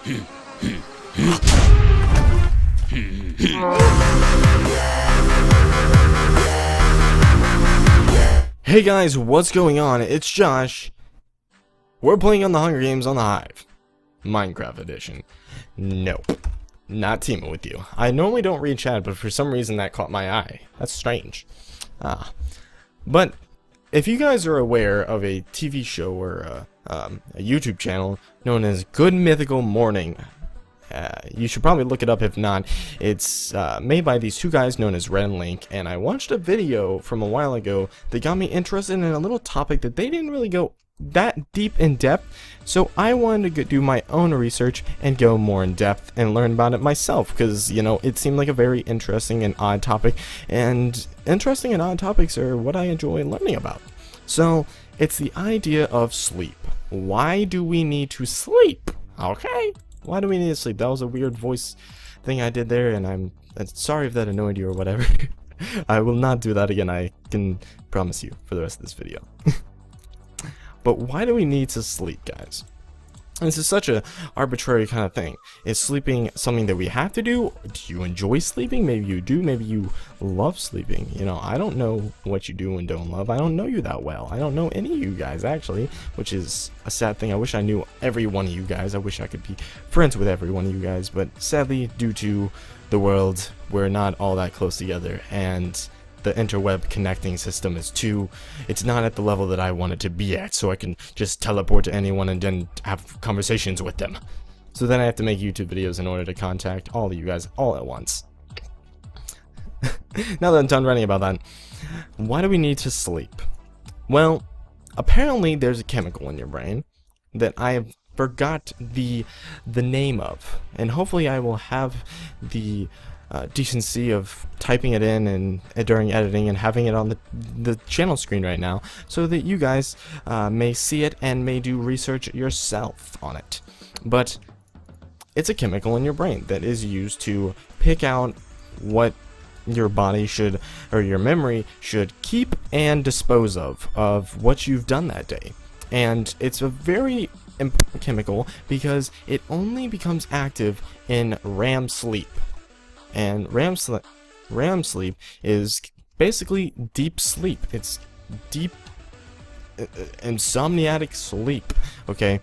Hey guys, what's going on? It's Josh. We're playing on the Hunger Games on the Hive. Minecraft edition. No, not teaming with you. I normally don't read chat, but for some reason that caught my eye. That's strange. But if you guys are aware of a TV show or a YouTube channel known as Good Mythical Morning, you should probably look it up. If not, it's made by these two guys known as Red and Link, and I watched a video from a while ago that got me interested in a little topic that they didn't really go that deep in depth, so I wanted to do my own research and go more in depth and learn about it myself, because you know, it seemed like a very interesting and odd topic, and interesting and odd topics are what I enjoy learning about. So it's the idea of sleep. Why do we need to sleep? Okay, why do we need to sleep? That was a weird voice thing I did there, and I'm sorry if that annoyed you or whatever. I will not do that again, I can promise you, for the rest of this video. But why do we need to sleep, guys? This is such a arbitrary kind of thing. Is sleeping something that we have to do? Do you enjoy sleeping? Maybe you do. Maybe you love sleeping. You know, I don't know what you do and don't love. I don't know you that well. I don't know any of you guys, actually, which is a sad thing. I wish I knew every one of you guys. I wish I could be friends with every one of you guys. But sadly, due to the world, we're not all that close together. And the interweb connecting system is it's not at the level that I want it to be at, so I can just teleport to anyone and then have conversations with them. So then I have to make YouTube videos in order to contact all of you guys all at once. Now that I'm done ranting about that, why do we need to sleep? Well, apparently there's a chemical in your brain that I have forgot the name of, and hopefully I will have the decency of typing it in and during editing and having it on the channel screen right now, so that you guys may see it and may do research yourself on it. But it's a chemical in your brain that is used to pick out what your body should, or your memory should keep and dispose of what you've done that day. And it's a very important chemical because it only becomes active in REM sleep. And REM sleep is basically deep sleep. It's deep insomniatic sleep, okay?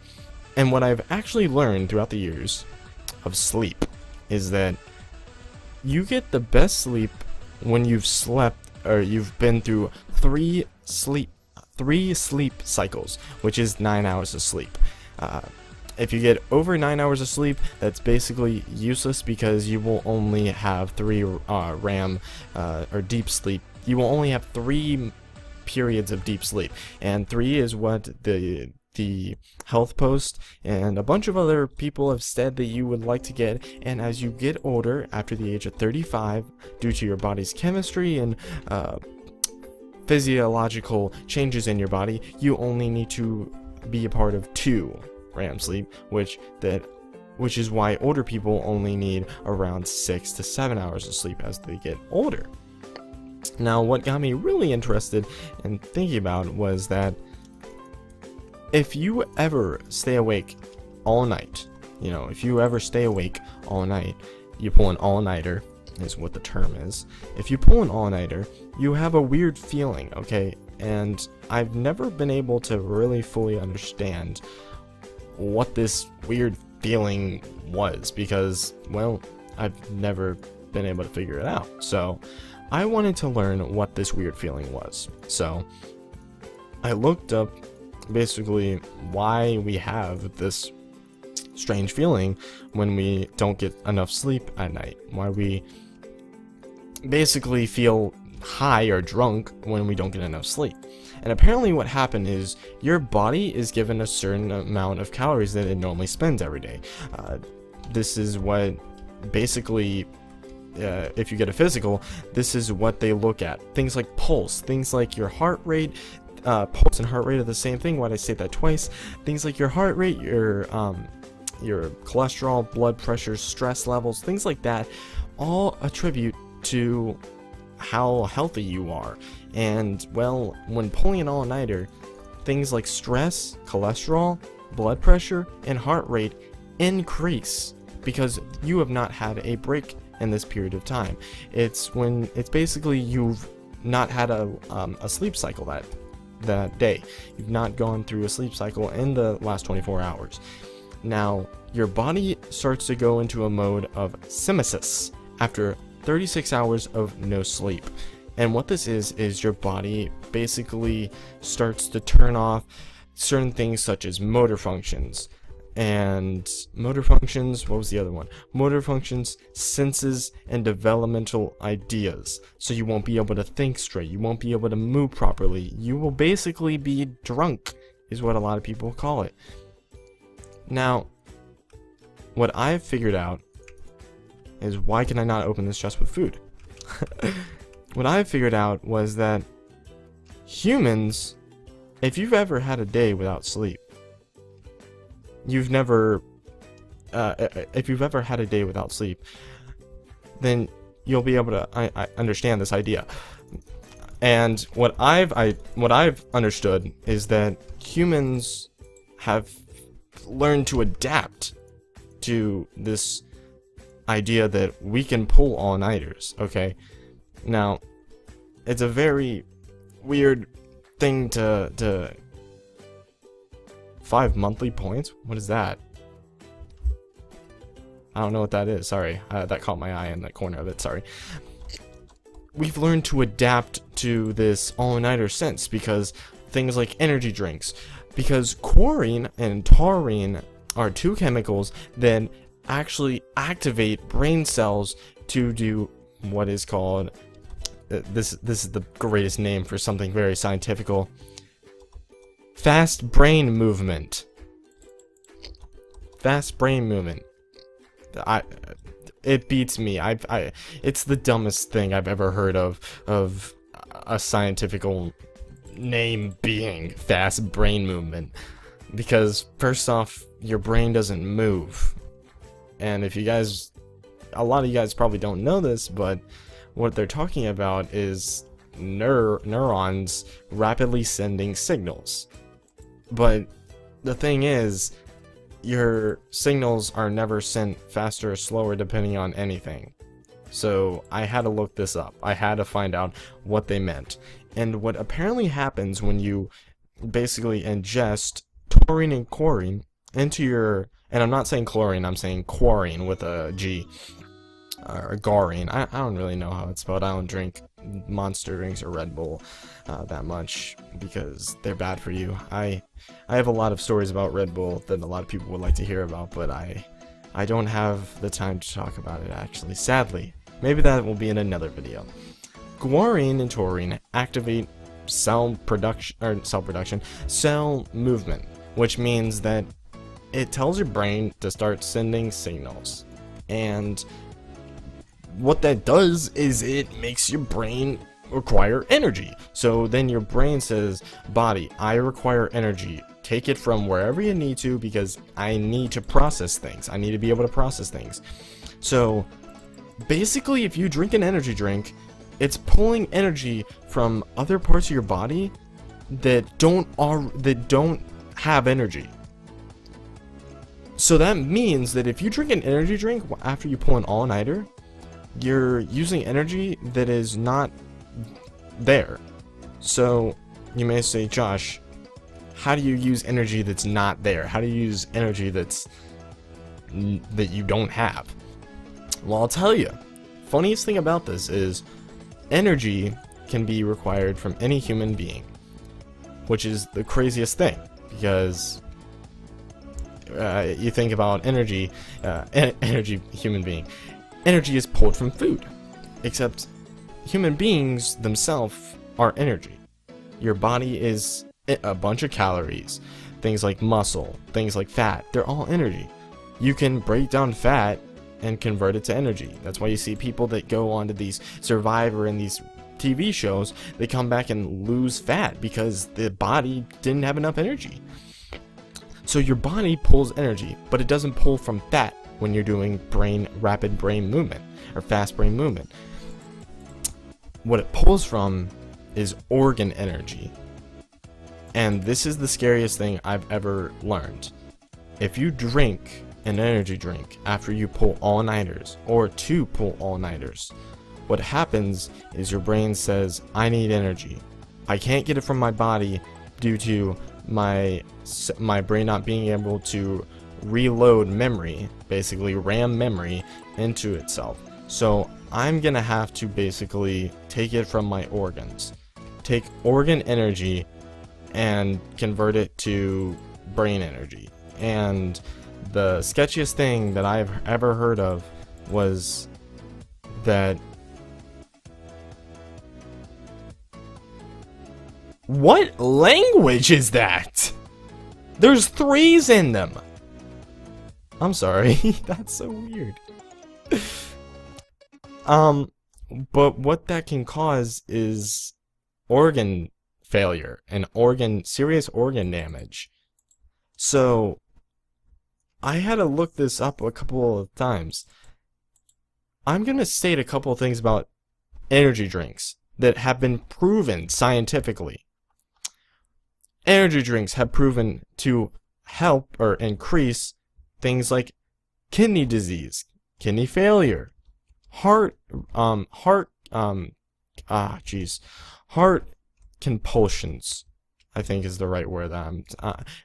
And what I've actually learned throughout the years of sleep is that you get the best sleep when you've slept, or you've been through three sleep cycles, which is 9 hours of sleep. If you get over 9 hours of sleep, that's basically useless, because you will only have 3 REM or deep sleep. You will only have 3 periods of deep sleep, and 3 is what the Health Post and a bunch of other people have said that you would like to get. And as you get older, after the age of 35, due to your body's chemistry and physiological changes in your body, you only need to be a part of 2 REM sleep, which is why older people only need around 6 to 7 hours of sleep as they get older. Now, what got me really interested in thinking about was that if you ever stay awake all night, you know, if you ever stay awake all night, you pull an all-nighter, is what the term is. If you pull an all-nighter, you have a weird feeling, okay? And I've never been able to really fully understand what this weird feeling was, because, well, I've never been able to figure it out. So I wanted to learn what this weird feeling was. So I looked up basically why we have this strange feeling when we don't get enough sleep at night, why we basically feel high or drunk when we don't get enough sleep. And apparently what happened is your body is given a certain amount of calories that it normally spends every day. This is what basically, if you get a physical, this is what they look at. Things like pulse, things like your heart rate. Pulse and heart rate are the same thing. Why'd I say that twice? Things like your heart rate, your cholesterol, blood pressure, stress levels, things like that, all attribute to how healthy you are. And well, when pulling an all-nighter, things like stress, cholesterol, blood pressure, and heart rate increase because you have not had a break in this period of time. It's basically you've not had a sleep cycle that day. You've not gone through a sleep cycle in the last 24 hours. Now, your body starts to go into a mode of semesis after 36 hours of no sleep. And what this is your body basically starts to turn off certain things such as motor functions. And motor functions, what was the other one? Motor functions, senses, and developmental ideas. So you won't be able to think straight. You won't be able to move properly. You will basically be drunk, is what a lot of people call it. Now, what I've figured out is why can I not open this just with food? What I figured out was that humans, if you've ever had a day without sleep, if you've ever had a day without sleep, then you'll be able to I understand this idea. And what I've understood is that humans have learned to adapt to this idea that we can pull all-nighters, okay? Now, it's a very weird thing to 5 monthly points? What is that? I don't know what that is, sorry. That caught my eye in that corner of it, sorry. We've learned to adapt to this all-nighter sense because things like energy drinks, because chlorine and taurine are two chemicals that actually activate brain cells to do what is called, this is the greatest name for something very scientifical, fast brain movement. Fast brain movement. It beats me. It's the dumbest thing I've ever heard of a scientific name being fast brain movement. Because first off, your brain doesn't move. And if you guys, a lot of you guys probably don't know this, but what they're talking about is neurons rapidly sending signals. But the thing is, your signals are never sent faster or slower depending on anything. So I had to look this up. I had to find out what they meant. And what apparently happens when you basically ingest taurine and chlorine into your, and I'm not saying chlorine, I'm saying quarine with a G, or garine. I don't really know how it's spelled. I don't drink Monster drinks or Red Bull that much because they're bad for you. I have a lot of stories about Red Bull that a lot of people would like to hear about, but I don't have the time to talk about it actually, sadly. Maybe that will be in another video. Guarine and taurine activate cell movement, which means that it tells your brain to start sending signals. And what that does is it makes your brain require energy. So then your brain says, body, I require energy. Take it from wherever you need to because I need to process things. I need to be able to process things. So basically, if you drink an energy drink, it's pulling energy from other parts of your body that don't have energy. So that means that if you drink an energy drink after you pull an all-nighter, you're using energy that is not there. So you may say, Josh, how do you use energy that's not there? How do you use energy that you don't have? Well, I'll tell you. Funniest thing about this is energy can be required from any human being, which is the craziest thing because you think about energy, human being. Energy is pulled from food, except human beings themselves are energy. Your body is a bunch of calories, things like muscle, things like fat, they're all energy. You can break down fat and convert it to energy. That's why you see people that go onto these Survivor and these TV shows, they come back and lose fat because the body didn't have enough energy. So your body pulls energy, but it doesn't pull from fat when you're doing rapid brain movement or fast brain movement. What it pulls from is organ energy. And this is the scariest thing I've ever learned. If you drink an energy drink after you pull all-nighters or to pull all-nighters, what happens is your brain says, I need energy. I can't get it from my body due to my brain not being able to reload memory, basically RAM memory, into itself. So I'm gonna have to basically take it from my organs, take organ energy and convert it to brain energy. And the sketchiest thing that I've ever heard of was that... What language is that? There's 3s in them. I'm sorry. That's so weird. But what that can cause is organ failure and serious organ damage. So I had to look this up a couple of times. I'm gonna state a couple of things about energy drinks that have been proven scientifically. Energy drinks have proven to help or increase things like kidney disease, kidney failure, heart compulsions, I think is the right word.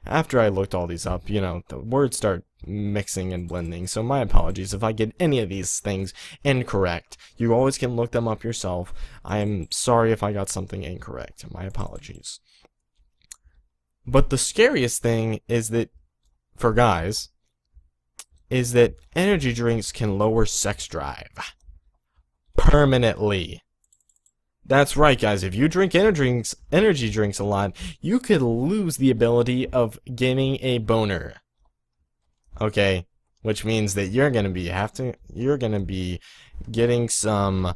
After I looked all these up, you know, the words start mixing and blending, so my apologies if I get any of these things incorrect. You always can look them up yourself. I'm sorry if I got something incorrect. My apologies. But the scariest thing is that, for guys, is that energy drinks can lower sex drive. Permanently. That's right, guys. If you drink energy drinks a lot, you could lose the ability of getting a boner. Okay? Which means that you're gonna be getting some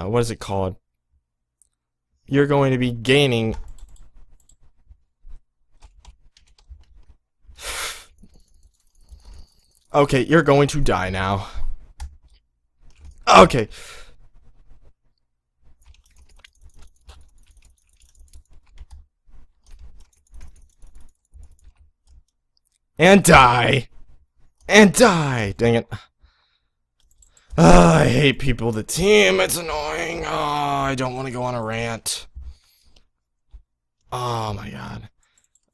what is it called? You're going to be gaining... Okay, you're going to die now. Okay. And die. And die. Dang it. I hate people the team. It's annoying. I don't want to go on a rant. Oh my god.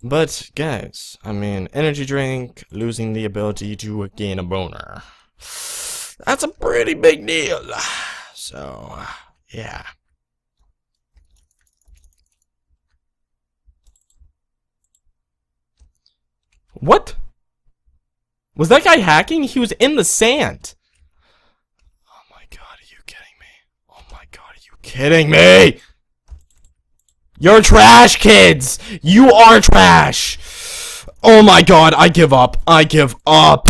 But guys, I mean, energy drink, losing the ability to gain a boner. That's a pretty big deal. So, yeah. What? Was that guy hacking? He was in the sand. Oh my god, are you kidding me? Oh my god, are you kidding me? You're trash, kids! You are trash! Oh my god, I give up. I give up.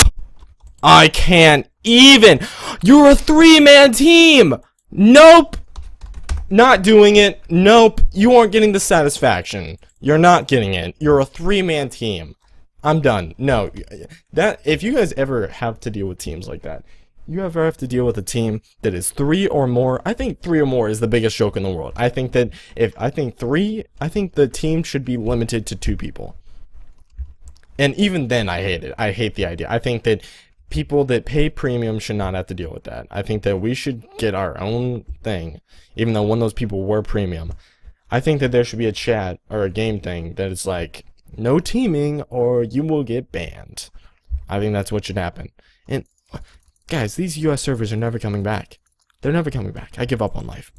I can't even. You're a 3-man team! Nope! Not doing it. Nope. You aren't getting the satisfaction. You're not getting it. You're a 3-man team. I'm done. No. If you guys ever have to deal with teams like that, you ever have to deal with a team that is 3 or more, I think 3 or more is the biggest joke in the world. I think that I think the team should be limited to 2 people. And even then, I hate it. I hate the idea. I think that people that pay premium should not have to deal with that. I think that we should get our own thing, even though one of those people were premium. I think that there should be a chat or a game thing that is like, no teaming or you will get banned. I think that's what should happen. And guys, these US servers are never coming back. They're never coming back. I give up on life.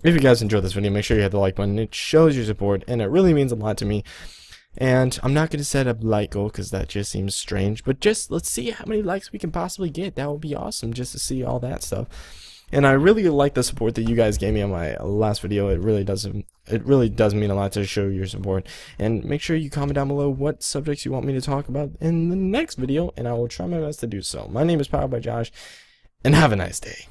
If you guys enjoyed this video, make sure you hit the like button. It shows your support, and it really means a lot to me. And I'm not going to set a like goal because that just seems strange. But just let's see how many likes we can possibly get. That would be awesome just to see all that stuff. And I really like the support that you guys gave me on my last video. It really does mean a lot to show your support. And make sure you comment down below what subjects you want me to talk about in the next video, and I will try my best to do so. My name is Powered by Josh, and have a nice day.